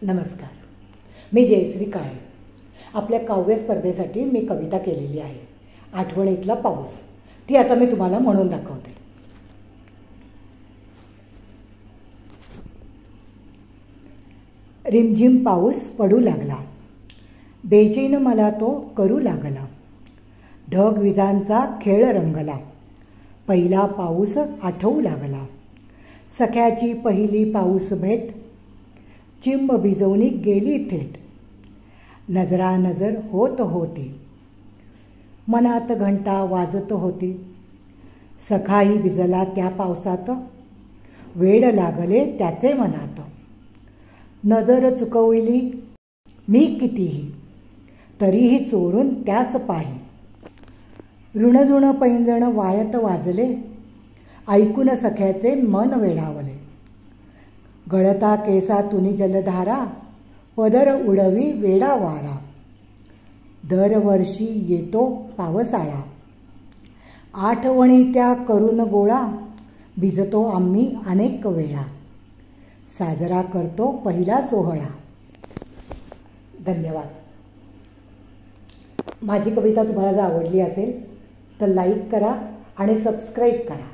नमस्कार, मी जयश्री काळे. आपल्या काव्य स्पर्धेसाठी मी कविता केलेली आहे. आठवणीतला पाऊस. ती आता मी तुम्हाला म्हणून दाखवते. रिमझिम पाऊस पडू लागला, बेचैन मला तो करू लागला. ढग विजांचा खेळ रंगला, पहिला पाऊस आठवू लागला. सख्याची पहिली पाऊस भेट, चिंब भिजवणी गेली थेट. नजरानजर होत होती, मनात घंटा वाजत होती. सखाही भिजला त्या पावसात, वेड लागले त्याचे मनात. नजर चुकवली मी कितीही, तरीही चोरून त्यास पाही. ऋणऋण पैंजण वायत वाजले, ऐकून सख्याचे मन वेढावले. गळता केसातून जलधारा, पदर उडवी वेडा वारा. दरवर्षी येतो पावसाळा, आठवणी त्या करून गोळा. भिजतो आम्ही अनेक वेळा, साजरा करतो पहिला सोहळा. धन्यवाद. माझी कविता तुम्हाला जर आवडली असेल तर लाईक करा आणि सबस्क्राईब करा.